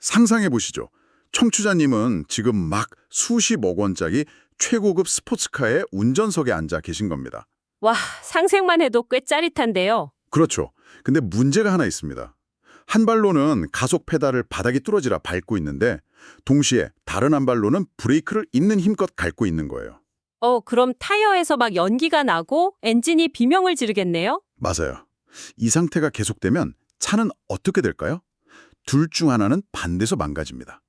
상상해 보시죠. 청취자님은 지금 막 수십억 원짜리 최고급 스포츠카의 운전석에 앉아 계신 겁니다. 와, 상상만 해도 꽤 짜릿한데요. 그렇죠. 근데 문제가 하나 있습니다. 한 발로는 가속 페달을 바닥이 뚫어지라 밟고 있는데 동시에 다른 한 발로는 브레이크를 있는 힘껏 밟고 있는 거예요. 그럼 타이어에서 막 연기가 나고 엔진이 비명을 지르겠네요? 맞아요. 이 상태가 계속되면 차는 어떻게 될까요? 둘 중 하나는 반드시 망가집니다.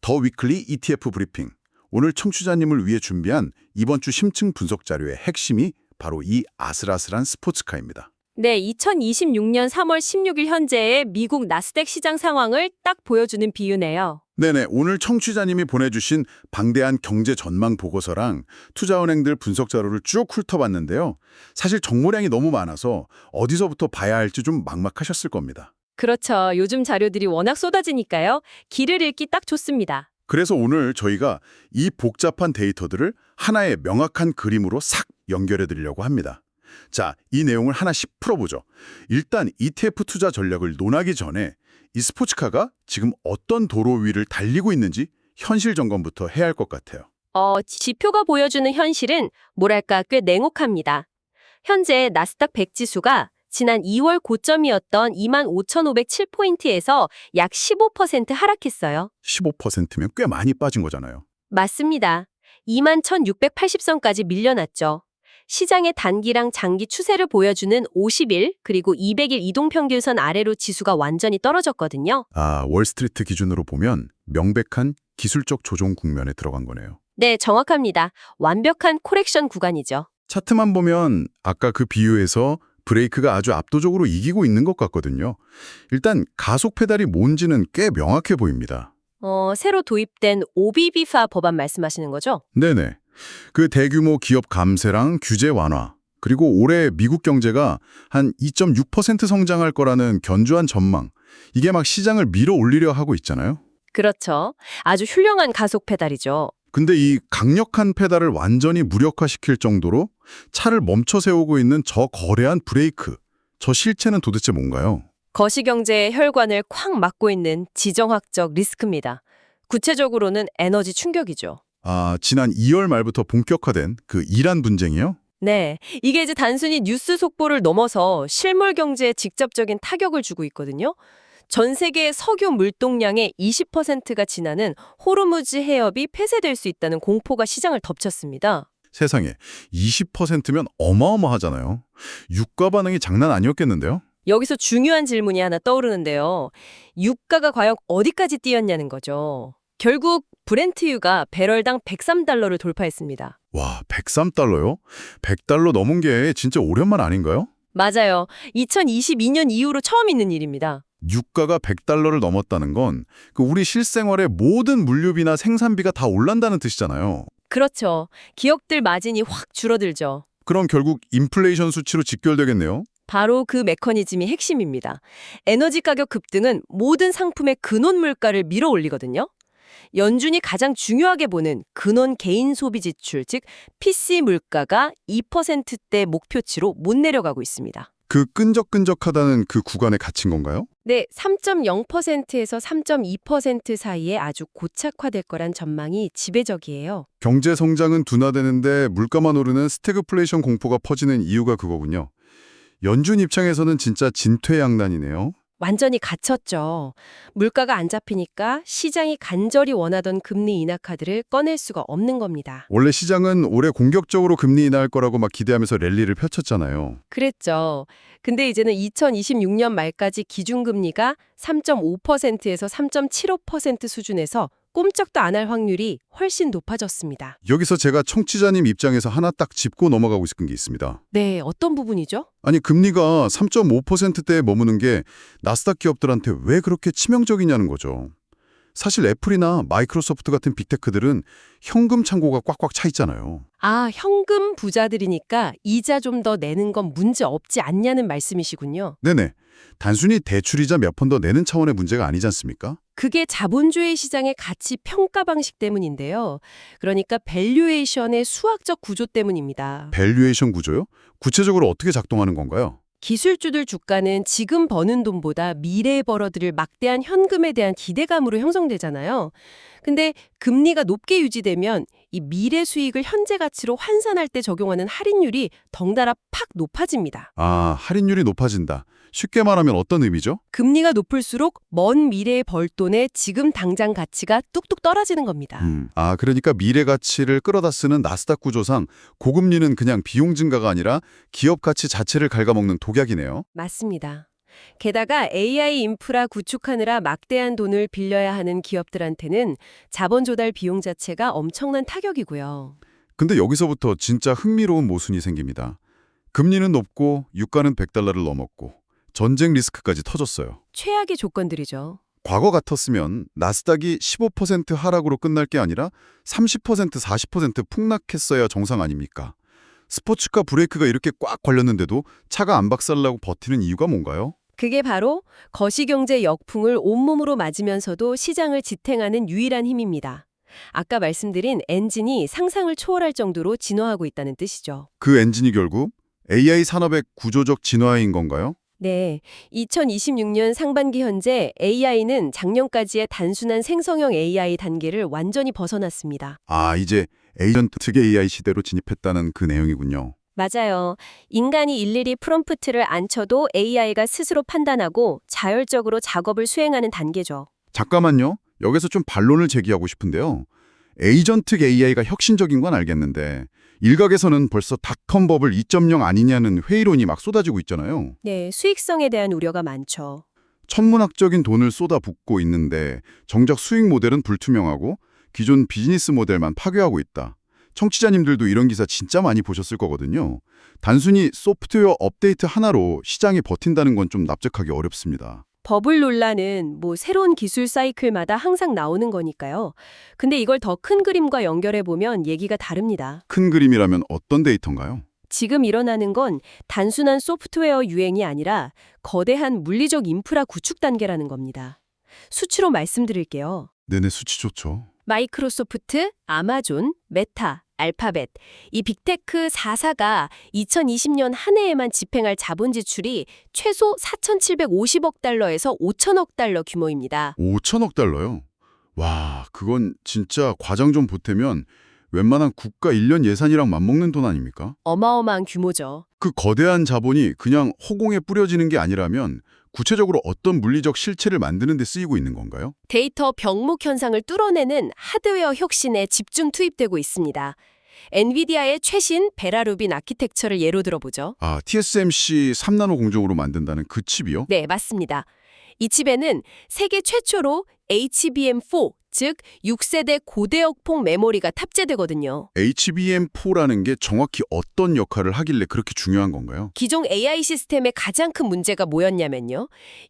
더 위클리 ETF 브리핑. 오늘 청취자님을 위해 준비한 이번 주 심층 분석 자료의 핵심이 바로 이 아슬아슬한 스포츠카입니다. 네, 2026년 3월 16일 현재의 미국 나스닥 시장 상황을 딱 보여주는 비유네요. 네네, 오늘 청취자님이 보내주신 방대한 경제 전망 보고서랑 투자은행들 분석 자료를 쭉 훑어봤는데요. 사실 정보량이 너무 많아서 어디서부터 봐야 할지 좀 막막하셨을 겁니다. 그렇죠. 요즘 자료들이 워낙 쏟아지니까요. 길을 잃기 딱 좋습니다. 그래서 오늘 저희가 이 복잡한 데이터들을 하나의 명확한 그림으로 싹 연결해 드리려고 합니다. 자, 이 내용을 하나씩 풀어보죠. 일단 ETF 투자 전략을 논하기 전에 이 스포츠카가 지금 어떤 도로 위를 달리고 있는지 현실 점검부터 해야 할 것 같아요. 지표가 보여주는 현실은 뭐랄까 꽤 냉혹합니다. 현재 나스닥 100 지수가 지난 2월 고점이었던 25,507포인트에서 약 15% 하락했어요. 15%면 꽤 많이 빠진 거잖아요. 맞습니다. 21,680선까지 밀려났죠. 시장의 단기랑 장기 추세를 보여주는 50일 그리고 200일 이동평균선 아래로 지수가 완전히 떨어졌거든요. 월스트리트 기준으로 보면 명백한 기술적 조정 국면에 들어간 거네요. 네, 정확합니다. 완벽한 코렉션 구간이죠. 차트만 보면 아까 그 비유에서 브레이크가 아주 압도적으로 이기고 있는 것 같거든요. 일단 가속 페달이 뭔지는 꽤 명확해 보입니다. 새로 도입된 OBBFA 법안 말씀하시는 거죠? 네네. 그 대규모 기업 감세랑 규제 완화, 그리고 올해 미국 경제가 한 2.6% 성장할 거라는 견조한 전망, 이게 막 시장을 밀어 올리려 하고 있잖아요. 그렇죠. 아주 훌륭한 가속 페달이죠. 근데 이 강력한 페달을 완전히 무력화시킬 정도로 차를 멈춰 세우고 있는 저 거대한 브레이크, 저 실체는 도대체 뭔가요? 거시경제의 혈관을 콱 막고 있는 지정학적 리스크입니다. 구체적으로는 에너지 충격이죠. 지난 2월 말부터 본격화된 그 이란 분쟁이요? 네, 이게 이제 단순히 뉴스 속보를 넘어서 실물 경제에 직접적인 타격을 주고 있거든요. 전 세계 석유 물동량의 20%가 지나는 호르무즈 해협이 폐쇄될 수 있다는 공포가 시장을 덮쳤습니다. 세상에 20%면 어마어마하잖아요. 유가 반응이 장난 아니었겠는데요? 여기서 중요한 질문이 하나 떠오르는데요. 유가가 과연 어디까지 뛰었냐는 거죠. 결국 브렌트유가 배럴당 103달러를 돌파했습니다. 와, 103달러요? 100달러 넘은 게 진짜 오랜만 아닌가요? 맞아요. 2022년 이후로 처음 있는 일입니다. 유가가 100달러를 넘었다는 건 우리 실생활의 모든 물류비나 생산비가 다 올란다는 뜻이잖아요. 그렇죠. 기업들 마진이 확 줄어들죠. 그럼 결국 인플레이션 수치로 직결되겠네요. 바로 그 메커니즘이 핵심입니다. 에너지 가격 급등은 모든 상품의 근원 물가를 밀어 올리거든요. 연준이 가장 중요하게 보는 근원 개인 소비 지출, 즉 PC 물가가 2%대 목표치로 못 내려가고 있습니다. 그 끈적끈적하다는 그 구간에 갇힌 건가요? 네, 3.0%에서 3.2% 사이에 아주 고착화될 거란 전망이 지배적이에요. 경제 성장은 둔화되는데 물가만 오르는 스태그플레이션 공포가 퍼지는 이유가 그거군요. 연준 입장에서는 진짜 진퇴양난이네요. 완전히 갇혔죠. 물가가 안 잡히니까 시장이 간절히 원하던 금리 인하 카드를 꺼낼 수가 없는 겁니다. 원래 시장은 올해 공격적으로 금리 인하할 거라고 막 기대하면서 랠리를 펼쳤잖아요. 그랬죠. 근데 이제는 2026년 말까지 기준금리가 3.5%에서 3.75% 수준에서 꼼짝도 안 할 확률이 훨씬 높아졌습니다. 여기서 제가 청취자님 입장에서 하나 딱 짚고 넘어가고 싶은 게 있습니다. 네, 어떤 부분이죠? 아니, 금리가 3.5%대에 머무는 게 나스닥 기업들한테 왜 그렇게 치명적이냐는 거죠. 사실 애플이나 마이크로소프트 같은 빅테크들은 현금 창고가 꽉꽉 차 있잖아요. 현금 부자들이니까 이자 좀 더 내는 건 문제 없지 않냐는 말씀이시군요. 네네. 단순히 대출이자 몇 번 더 내는 차원의 문제가 아니지 않습니까? 그게 자본주의 시장의 가치 평가 방식 때문인데요. 그러니까 밸류에이션의 수학적 구조 때문입니다. 밸류에이션 구조요? 구체적으로 어떻게 작동하는 건가요? 기술주들 주가는 지금 버는 돈보다 미래에 벌어들일 막대한 현금에 대한 기대감으로 형성되잖아요. 근데 금리가 높게 유지되면 이 미래 수익을 현재 가치로 환산할 때 적용하는 할인율이 덩달아 팍 높아집니다. 아, 할인율이 높아진다. 쉽게 말하면 어떤 의미죠? 금리가 높을수록 먼 미래에 벌 돈의 지금 당장 가치가 뚝뚝 떨어지는 겁니다. 그러니까 미래 가치를 끌어다 쓰는 나스닥 구조상 고금리는 그냥 비용 증가가 아니라 기업 가치 자체를 갉아먹는 독약이네요. 맞습니다. 게다가 AI 인프라 구축하느라 막대한 돈을 빌려야 하는 기업들한테는 자본 조달 비용 자체가 엄청난 타격이고요. 근데 여기서부터 진짜 흥미로운 모순이 생깁니다. 금리는 높고 유가는 $100를 넘었고 전쟁 리스크까지 터졌어요. 최악의 조건들이죠. 과거 같았으면 나스닥이 15% 하락으로 끝날 게 아니라 30%, 40% 폭락했어야 정상 아닙니까? 스포츠카 브레이크가 이렇게 꽉 걸렸는데도 차가 안 박살나고 버티는 이유가 뭔가요? 그게 바로 거시경제 역풍을 온몸으로 맞으면서도 시장을 지탱하는 유일한 힘입니다. 아까 말씀드린 엔진이 상상을 초월할 정도로 진화하고 있다는 뜻이죠. 그 엔진이 결국 AI 산업의 구조적 진화인 건가요? 네, 2026년 상반기 현재 AI는 작년까지의 단순한 생성형 AI 단계를 완전히 벗어났습니다. 아, 이제 에이전트 AI 시대로 진입했다는 그 내용이군요. 맞아요. 인간이 일일이 프롬프트를 안 쳐도 AI가 스스로 판단하고 자율적으로 작업을 수행하는 단계죠. 잠깐만요. 여기서 좀 반론을 제기하고 싶은데요. 에이전트 AI가 혁신적인 건 알겠는데 일각에서는 벌써 닷컴 버블 2.0 아니냐는 회의론이 막 쏟아지고 있잖아요. 네, 수익성에 대한 우려가 많죠. 천문학적인 돈을 쏟아붓고 있는데 정작 수익 모델은 불투명하고 기존 비즈니스 모델만 파괴하고 있다. 청취자님들도 이런 기사 진짜 많이 보셨을 거거든요. 단순히 소프트웨어 업데이트 하나로 시장이 버틴다는 건 좀 납득하기 어렵습니다. 버블 논란은 새로운 기술 사이클마다 항상 나오는 거니까요. 근데 이걸 더 큰 그림과 연결해보면 얘기가 다릅니다. 큰 그림이라면 어떤 데이터인가요? 지금 일어나는 건 단순한 소프트웨어 유행이 아니라 거대한 물리적 인프라 구축 단계라는 겁니다. 수치로 말씀드릴게요. 네네, 수치 좋죠. 마이크로소프트, 아마존, 메타, 알파벳, 이 빅테크 4사가 2020년 한 해에만 집행할 자본 지출이 최소 4,750억 달러에서 5천억 달러 규모입니다. 5천억 달러요? 와, 그건 진짜 과장 좀 보태면 웬만한 국가 1년 예산이랑 맞먹는 돈 아닙니까? 어마어마한 규모죠. 그 거대한 자본이 그냥 허공에 뿌려지는 게 아니라면 구체적으로 어떤 물리적 실체를 만드는 데 쓰이고 있는 건가요? 데이터 병목 현상을 뚫어내는 하드웨어 혁신에 집중 투입되고 있습니다. 엔비디아의 최신 베라루빈 아키텍처를 예로 들어보죠. 아, TSMC 3나노 공정으로 만든다는 그 칩이요? 네, 맞습니다. 이 칩에는 세계 최초로 HBM4, 즉 6세대 고대역폭 메모리가 탑재되거든요. HBM4라는 게 정확히 어떤 역할을 하길래 그렇게 중요한 건가요? 기존 AI 시스템의 가장 큰 문제가 뭐였냐면요.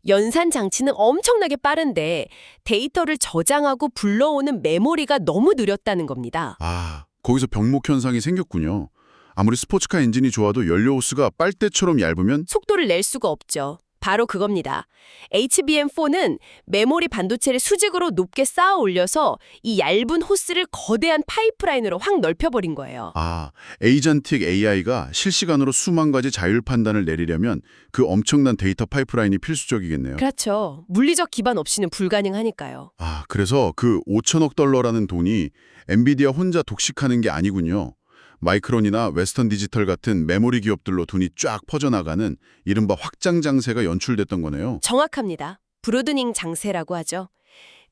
연산 장치는 엄청나게 빠른데 데이터를 저장하고 불러오는 메모리가 너무 느렸다는 겁니다. 아, 거기서 병목 현상이 생겼군요. 아무리 스포츠카 엔진이 좋아도 연료 호스가 빨대처럼 얇으면 속도를 낼 수가 없죠. 바로 그겁니다. HBM4는 메모리 반도체를 수직으로 높게 쌓아 올려서 이 얇은 호스를 거대한 파이프라인으로 확 넓혀버린 거예요. 아, 에이전틱 AI가 실시간으로 수만 가지 자율 판단을 내리려면 그 엄청난 데이터 파이프라인이 필수적이겠네요. 그렇죠. 물리적 기반 없이는 불가능하니까요. 아, 그래서 그 5천억 달러라는 돈이 엔비디아 혼자 독식하는 게 아니군요. 마이크론이나 웨스턴 디지털 같은 메모리 기업들로 돈이 쫙 퍼져나가는 이른바 확장 장세가 연출됐던 거네요. 정확합니다. 브로드닝 장세라고 하죠.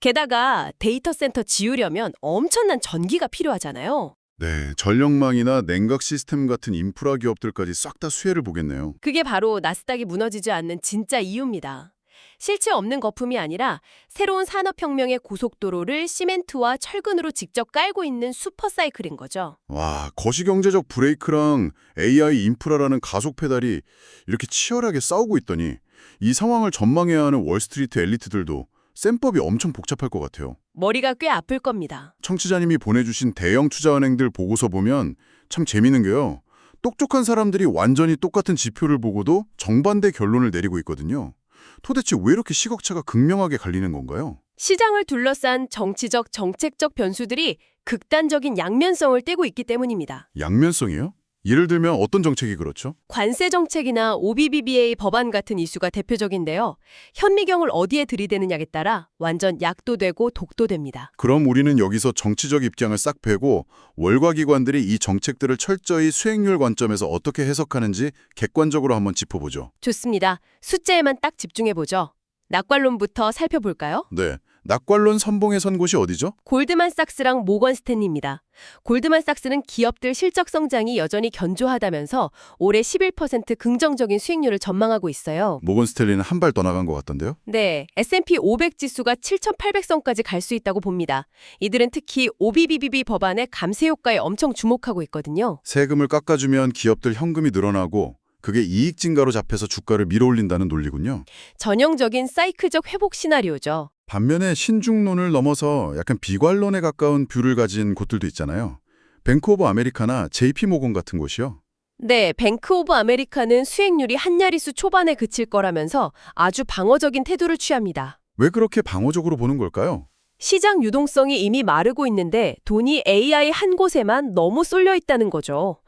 게다가 데이터 센터 지으려면 엄청난 전기가 필요하잖아요. 네, 전력망이나 냉각 시스템 같은 인프라 기업들까지 싹 다 수혜를 보겠네요. 그게 바로 나스닥이 무너지지 않는 진짜 이유입니다. 실체 없는 거품이 아니라 새로운 산업혁명의 고속도로를 시멘트와 철근으로 직접 깔고 있는 슈퍼사이클인 거죠. 와, 거시경제적 브레이크랑 AI 인프라라는 가속 페달이 이렇게 치열하게 싸우고 있더니 이 상황을 전망해야 하는 월스트리트 엘리트들도 셈법이 엄청 복잡할 것 같아요. 머리가 꽤 아플 겁니다. 청취자님이 보내주신 대형 투자은행들 보고서 보면 참 재밌는 게요. 똑똑한 사람들이 완전히 똑같은 지표를 보고도 정반대 결론을 내리고 있거든요. 도대체 왜 이렇게 시각차가 극명하게 갈리는 건가요? 시장을 둘러싼 정치적, 정책적 변수들이 극단적인 양면성을 띠고 있기 때문입니다. 양면성이요? 예를 들면 어떤 정책이 그렇죠? 관세 정책이나 OBBBA 법안 같은 이슈가 대표적인데요. 현미경을 어디에 들이대느냐에 따라 완전 약도 되고 독도 됩니다. 그럼 우리는 여기서 정치적 입장을 싹 빼고 월가 기관들이 이 정책들을 철저히 수행률 관점에서 어떻게 해석하는지 객관적으로 한번 짚어보죠. 좋습니다. 숫자에만 딱 집중해보죠. 낙관론부터 살펴볼까요? 네. 낙관론 선봉에 선 곳이 어디죠? 골드만삭스랑 모건 스탠리입니다. 골드만삭스는 기업들 실적 성장이 여전히 견조하다면서 올해 11% 긍정적인 수익률을 전망하고 있어요. 모건 스탠리는 한 발 더 나간 것 같던데요? 네, S&P 500 지수가 7,800선까지 갈 수 있다고 봅니다. 이들은 특히 OBBB 법안의 감세 효과에 엄청 주목하고 있거든요. 세금을 깎아주면 기업들 현금이 늘어나고 그게 이익 증가로 잡혀서 주가를 밀어올린다는 논리군요. 전형적인 사이클적 회복 시나리오죠. 반면에 신중론을 넘어서 약간 비관론에 가까운 뷰를 가진 곳들도 있잖아요. 뱅크 오브 아메리카나 JP 모건 같은 곳이요. 네, 뱅크 오브 아메리카는 수익률이 한 야리수 초반에 그칠 거라면서 아주 방어적인 태도를 취합니다. 왜 그렇게 방어적으로 보는 걸까요? 시장 유동성이 이미 마르고 있는데 돈이 AI 한 곳에만 너무 쏠려 있다는 거죠.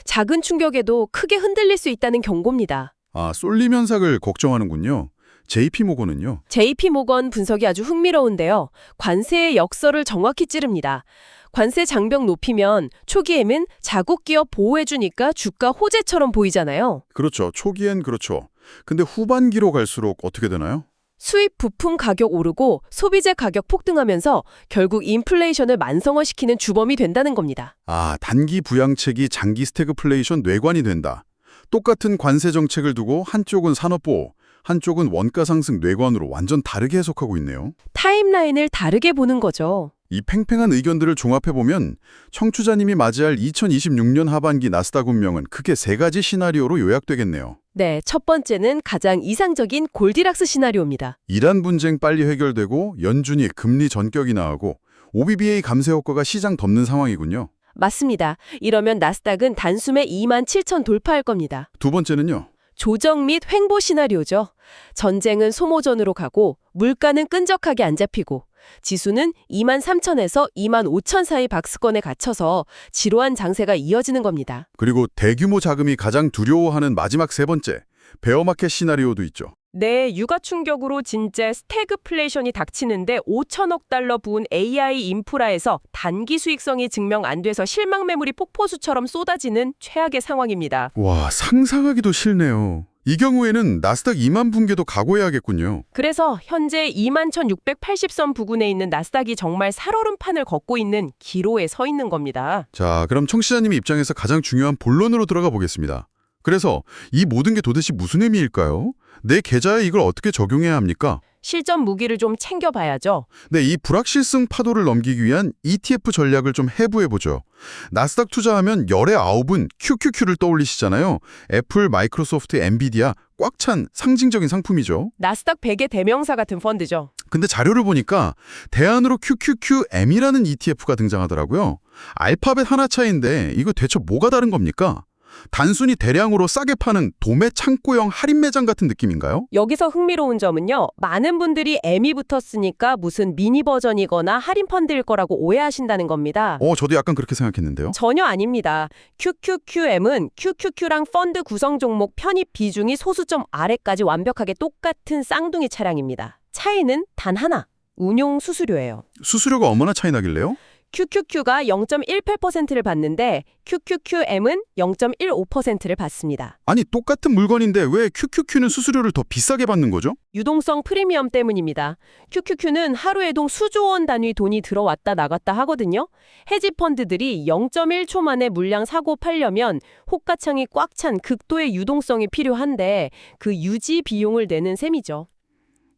작은 충격에도 크게 흔들릴 수 있다는 경고입니다. 아, 쏠림 현상을 걱정하는군요. JP 모건은요? JP 모건 분석이 아주 흥미로운데요. 관세의 역설을 정확히 찌릅니다. 관세 장벽 높이면 초기에는 자국 기업 보호해주니까 주가 호재처럼 보이잖아요. 그렇죠. 초기엔 그렇죠. 근데 후반기로 갈수록 어떻게 되나요? 수입 부품 가격 오르고 소비재 가격 폭등하면서 결국 인플레이션을 만성화시키는 주범이 된다는 겁니다. 아, 단기 부양책이 장기 스태그플레이션 뇌관이 된다. 똑같은 관세 정책을 두고 한쪽은 산업보호, 한쪽은 원가 상승 뇌관으로 완전 다르게 해석하고 있네요. 타임라인을 다르게 보는 거죠. 이 팽팽한 의견들을 종합해보면 청취자님이 맞이할 2026년 하반기 나스닥 운명은 크게 세 가지 시나리오로 요약되겠네요. 네, 첫 번째는 가장 이상적인 골디락스 시나리오입니다. 이란 분쟁 빨리 해결되고 연준이 금리 전격이 나오고 OBBA 감세 효과가 시장 덮는 상황이군요. 맞습니다. 이러면 나스닥은 단숨에 27,000 돌파할 겁니다. 두 번째는요. 조정 및 횡보 시나리오죠. 전쟁은 소모전으로 가고 물가는 끈적하게 안 잡히고 지수는 23,000에서 25,000 사이 박스권에 갇혀서 지루한 장세가 이어지는 겁니다. 그리고 대규모 자금이 가장 두려워하는 마지막 세 번째, 베어마켓 시나리오도 있죠. 네, 육아 충격으로 진짜 스태그플레이션이 닥치는데 5천억 달러 부은 AI 인프라에서 단기 수익성이 증명 안 돼서 실망 매물이 폭포수처럼 쏟아지는 최악의 상황입니다. 와, 상상하기도 싫네요. 이 경우에는 나스닥 2만 붕괴도 각오해야겠군요. 그래서 현재 21,680선 부근에 있는 나스닥이 정말 살얼음판을 걷고 있는 기로에 서 있는 겁니다. 자, 그럼 청취자님의 입장에서 가장 중요한 본론으로 들어가 보겠습니다. 그래서 이 모든 게 도대체 무슨 의미일까요? 내 계좌에 이걸 어떻게 적용해야 합니까? 실전 무기를 좀 챙겨봐야죠. 네, 이 불확실성 파도를 넘기기 위한 ETF 전략을 좀 해부해보죠. 나스닥 투자하면 열의 9은 QQQ를 떠올리시잖아요. 애플, 마이크로소프트, 엔비디아 꽉 찬 상징적인 상품이죠. 나스닥 100의 대명사 같은 펀드죠. 근데 자료를 보니까 대안으로 QQQM이라는 ETF가 등장하더라고요. 알파벳 하나 차이인데 이거 대체 뭐가 다른 겁니까? 단순히 대량으로 싸게 파는 도매 창고형 할인 매장 같은 느낌인가요? 여기서 흥미로운 점은요. 많은 분들이 M이 붙었으니까 무슨 미니 버전이거나 할인 펀드일 거라고 오해하신다는 겁니다. 저도 약간 그렇게 생각했는데요. 전혀 아닙니다. QQQM은 QQQ랑 펀드 구성 종목 편입 비중이 소수점 아래까지 완벽하게 똑같은 쌍둥이 차량입니다. 차이는 단 하나, 운용 수수료예요. 수수료가 얼마나 차이 나길래요? QQQ가 0.18%를 받는데 QQQM은 0.15%를 받습니다. 아니, 똑같은 물건인데 왜 QQQ는 수수료를 더 비싸게 받는 거죠? 유동성 프리미엄 때문입니다. QQQ는 하루 에동 수조 원 단위 돈이 들어왔다 나갔다 하거든요. 헤지 펀드들이 0.1초 만에 물량 사고 팔려면 호가창이 꽉 찬 극도의 유동성이 필요한데 그 유지 비용을 내는 셈이죠.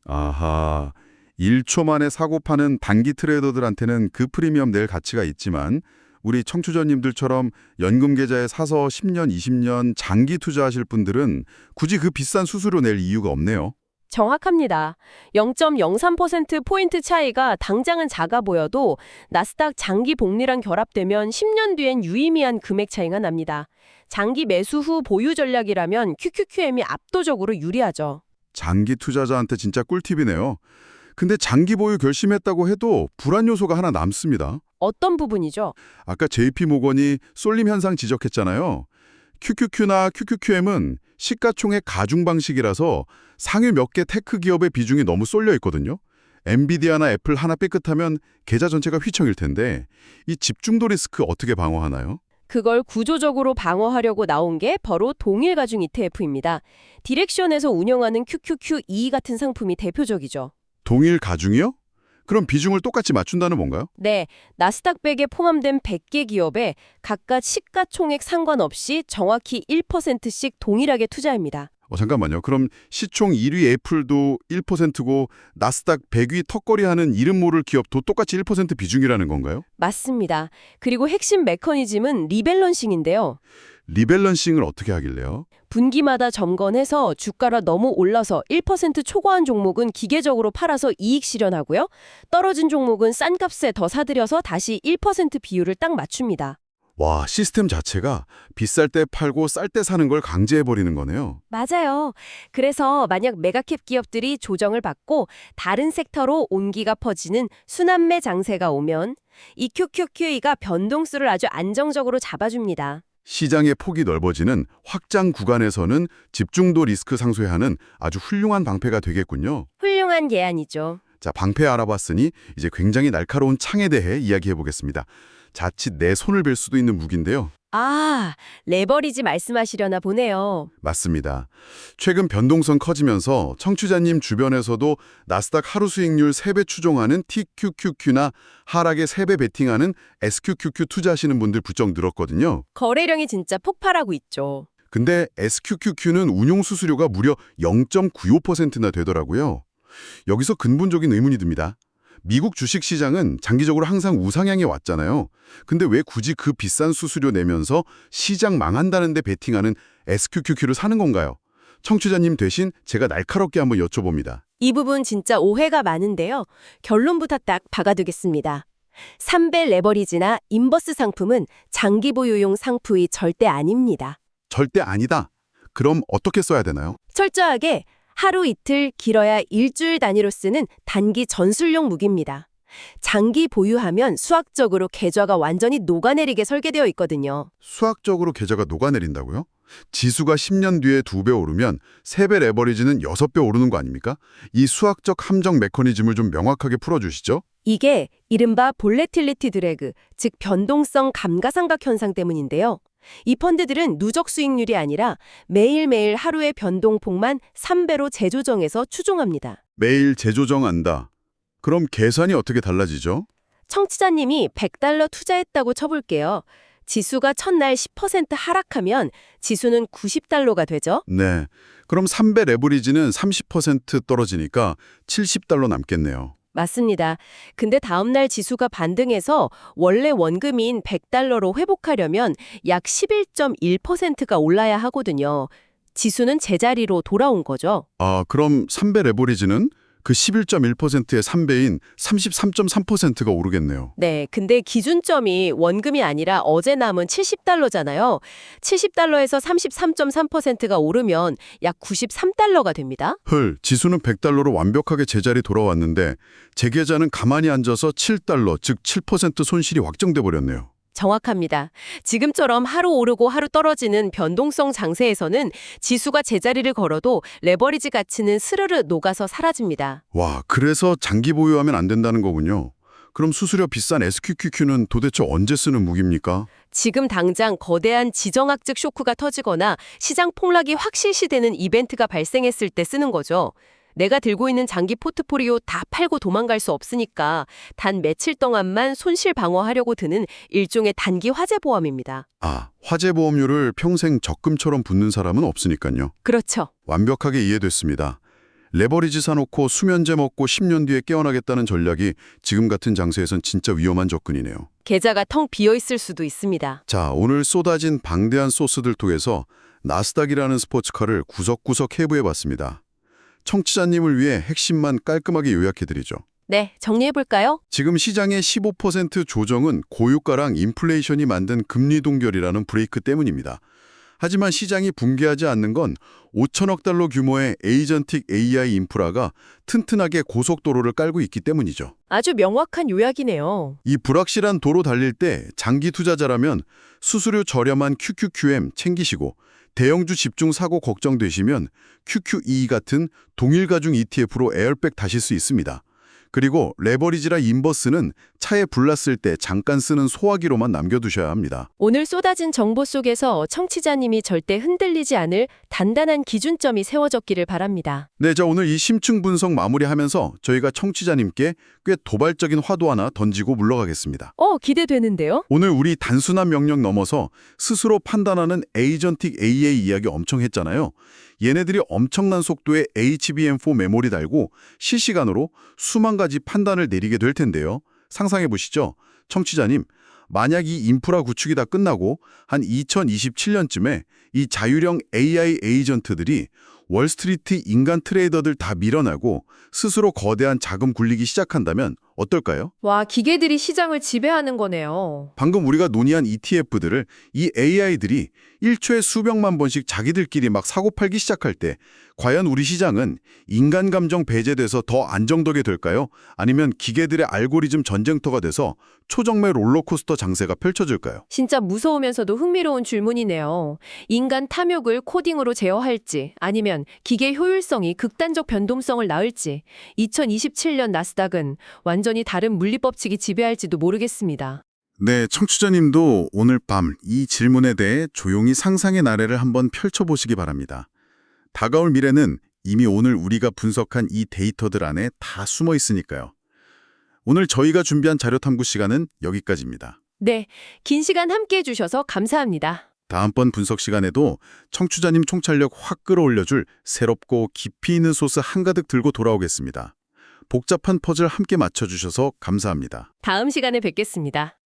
아하, 1초 만에 사고 파는 단기 트레이더들한테는 그 프리미엄 낼 가치가 있지만 우리 청취자님들처럼 연금 계좌에 사서 10년, 20년 장기 투자하실 분들은 굳이 그 비싼 수수료 낼 이유가 없네요. 정확합니다. 0.03%포인트 차이가 당장은 작아 보여도 나스닥 장기 복리랑 결합되면 10년 뒤엔 유의미한 금액 차이가 납니다. 장기 매수 후 보유 전략이라면 QQQM이 압도적으로 유리하죠. 장기 투자자한테 진짜 꿀팁이네요. 근데 장기 보유 결심했다고 해도 불안 요소가 하나 남습니다. 어떤 부분이죠? 아까 JP 모건이 쏠림 현상 지적했잖아요. QQQ나 QQQM은 시가총액 가중 방식이라서 상위 몇 개 테크 기업의 비중이 너무 쏠려 있거든요. 엔비디아나 애플 하나 삐끗하면 계좌 전체가 휘청일 텐데 이 집중도 리스크 어떻게 방어하나요? 그걸 구조적으로 방어하려고 나온 게 바로 동일 가중 ETF입니다. 디렉션에서 운영하는 QQQE 같은 상품이 대표적이죠. 동일 가중이요? 그럼 비중을 똑같이 맞춘다는 뭔가요? 네, 나스닥 100에 포함된 100개 기업에 각각 시가총액 상관없이 정확히 1%씩 동일하게 투자합니다. 잠깐만요. 그럼 시총 1위 애플도 1%고 나스닥 100위 턱걸이하는 이름 모를 기업도 똑같이 1% 비중이라는 건가요? 맞습니다. 그리고 핵심 메커니즘은 리밸런싱인데요. 리밸런싱을 어떻게 하길래요? 분기마다 점검해서 주가가 너무 올라서 1% 초과한 종목은 기계적으로 팔아서 이익 실현하고요. 떨어진 종목은 싼 값에 더 사들여서 다시 1% 비율을 딱 맞춥니다. 와, 시스템 자체가 비쌀 때 팔고 쌀 때 사는 걸 강제해버리는 거네요. 맞아요. 그래서 만약 메가캡 기업들이 조정을 받고 다른 섹터로 온기가 퍼지는 순환매 장세가 오면 이 QQQE가 변동수를 아주 안정적으로 잡아줍니다. 시장의 폭이 넓어지는 확장 구간에서는 집중도 리스크 상쇄하는 아주 훌륭한 방패가 되겠군요. 훌륭한 예안이죠. 자, 방패 알아봤으니 이제 굉장히 날카로운 창에 대해 이야기해 보겠습니다. 자칫 내 손을 벨 수도 있는 무기인데요. 아, 레버리지 말씀하시려나 보네요. 맞습니다. 최근 변동성 커지면서 청취자님 주변에서도 나스닥 하루 수익률 3배 추종하는 TQQQ나 하락에 3배 베팅하는 SQQQ 투자하시는 분들 부쩍 늘었거든요. 거래량이 진짜 폭발하고 있죠. 근데 SQQQ는 운용 수수료가 무려 0.95%나 되더라고요. 여기서 근본적인 의문이 듭니다. 미국 주식시장은 장기적으로 항상 우상향해 왔잖아요. 근데 왜 굳이 그 비싼 수수료 내면서 시장 망한다는데 베팅하는 SQQQ를 사는 건가요? 청취자님 대신 제가 날카롭게 한번 여쭤봅니다. 이 부분 진짜 오해가 많은데요. 결론부터 딱 박아두겠습니다. 3배 레버리지나 인버스 상품은 장기 보유용 상품이 절대 아닙니다. 절대 아니다. 그럼 어떻게 써야 되나요? 철저하게 하루 이틀 길어야 일주일 단위로 쓰는 단기 전술용 무기입니다. 장기 보유하면 수학적으로 계좌가 완전히 녹아내리게 설계되어 있거든요. 수학적으로 계좌가 녹아내린다고요? 지수가 10년 뒤에 2배 오르면 3배 레버리지는 6배 오르는 거 아닙니까? 이 수학적 함정 메커니즘을 좀 명확하게 풀어주시죠. 이게 이른바 볼레틸리티 드래그, 즉 변동성 감가상각 현상 때문인데요. 이 펀드들은 누적 수익률이 아니라 매일매일 하루의 변동폭만 3배로 재조정해서 추종합니다. 매일 재조정한다. 그럼 계산이 어떻게 달라지죠? 청취자님이 $100 투자했다고 쳐볼게요. 지수가 첫날 10% 하락하면 지수는 $90가 되죠. 네. 그럼 3배 레버리지는 30% 떨어지니까 $70 남겠네요. 맞습니다. 근데 다음날 지수가 반등해서 원래 원금인 $100로 회복하려면 약 11.1%가 올라야 하거든요. 지수는 제자리로 돌아온 거죠. 아, 그럼 3배 레버리지는 그 11.1%의 3배인 33.3%가 오르겠네요. 네, 근데 기준점이 원금이 아니라 어제 남은 $70잖아요. $70에서 33.3%가 오르면 약 $93가 됩니다. 헐, 지수는 $100로 완벽하게 제자리 돌아왔는데 제 계좌는 가만히 앉아서 $7, 즉 7% 손실이 확정돼 버렸네요. 정확합니다. 지금처럼 하루 오르고 하루 떨어지는 변동성 장세에서는 지수가 제자리를 걸어도 레버리지 가치는 스르르 녹아서 사라집니다. 와, 그래서 장기 보유하면 안 된다는 거군요. 그럼 수수료 비싼 SQQQ는 도대체 언제 쓰는 무기입니까? 지금 당장 거대한 지정학적 쇼크가 터지거나 시장 폭락이 확 실시되는 이벤트가 발생했을 때 쓰는 거죠. 내가 들고 있는 장기 포트포리오 다 팔고 도망갈 수 없으니까 단 며칠 동안만 손실 방어하려고 드는 일종의 단기 화재 보험입니다. 아, 화재 보험료를 평생 적금처럼 붓는 사람은 없으니까요. 그렇죠. 완벽하게 이해됐습니다. 레버리지 사놓고 수면제 먹고 10년 뒤에 깨어나겠다는 전략이 지금 같은 장세에선 진짜 위험한 접근이네요. 계좌가 텅 비어있을 수도 있습니다. 자, 오늘 쏟아진 방대한 소스들 통해서 나스닥이라는 스포츠카를 구석구석 해부해봤습니다. 청취자님을 위해 핵심만 깔끔하게 요약해드리죠. 네, 정리해볼까요? 지금 시장의 15% 조정은 고유가랑 인플레이션이 만든 금리 동결이라는 브레이크 때문입니다. 하지만 시장이 붕괴하지 않는 건 5천억 달러 규모의 에이전틱 AI 인프라가 튼튼하게 고속도로를 깔고 있기 때문이죠. 아주 명확한 요약이네요. 이 불확실한 도로 달릴 때 장기 투자자라면 수수료 저렴한 QQQM 챙기시고 대형주 집중 사고 걱정되시면 QQE 같은 동일 가중 ETF로 에어백 다실 수 있습니다. 그리고 레버리지라 인버스는 차에 불났을 때 잠깐 쓰는 소화기로만 남겨두셔야 합니다. 오늘 쏟아진 정보 속에서 청취자님이 절대 흔들리지 않을 단단한 기준점이 세워졌기를 바랍니다. 네, 자 오늘 이 심층 분석 마무리하면서 저희가 청취자님께 꽤 도발적인 화두 하나 던지고 물러가겠습니다. 기대되는데요? 오늘 우리 단순한 명령 넘어서 스스로 판단하는 에이전틱 AI 이야기 엄청 했잖아요. 얘네들이 엄청난 속도의 HBM4 메모리 달고 실시간으로 수만 가지 판단을 내리게 될 텐데요. 상상해 보시죠. 청취자님, 만약 이 인프라 구축이 다 끝나고 한 2027년쯤에 이 자율형 AI 에이전트들이 월스트리트 인간 트레이더들 다 밀어내고 스스로 거대한 자금 굴리기 시작한다면 어떨까요? 와, 기계들이 시장을 지배하는 거네요. 방금 우리가 논의한 ETF들을 이 AI들이 1초에 수백만 번씩 자기들끼리 막 사고 팔기 시작할 때 과연 우리 시장은 인간 감정 배제돼서 더 안정되게 될까요? 아니면 기계들의 알고리즘 전쟁터가 돼서 초정매 롤러코스터 장세가 펼쳐질까요? 진짜 무서우면서도 흥미로운 질문이네요. 인간 탐욕을 코딩으로 제어할지 아니면 기계 효율성이 극단적 변동성을 낳을지 2027년 나스닥은 완전히 다른 물리법칙이 지배할지도 모르겠습니다. 네, 청취자님도 오늘 밤 이 질문에 대해 조용히 상상의 나래를 한번 펼쳐보시기 바랍니다. 다가올 미래는 이미 오늘 우리가 분석한 이 데이터들 안에 다 숨어 있으니까요. 오늘 저희가 준비한 자료 탐구 시간은 여기까지입니다. 네, 긴 시간 함께해 주셔서 감사합니다. 다음번 분석 시간에도 청취자님 총찰력 확 끌어올려줄 새롭고 깊이 있는 소스 한가득 들고 돌아오겠습니다. 복잡한 퍼즐 함께 맞춰주셔서 감사합니다. 다음 시간에 뵙겠습니다.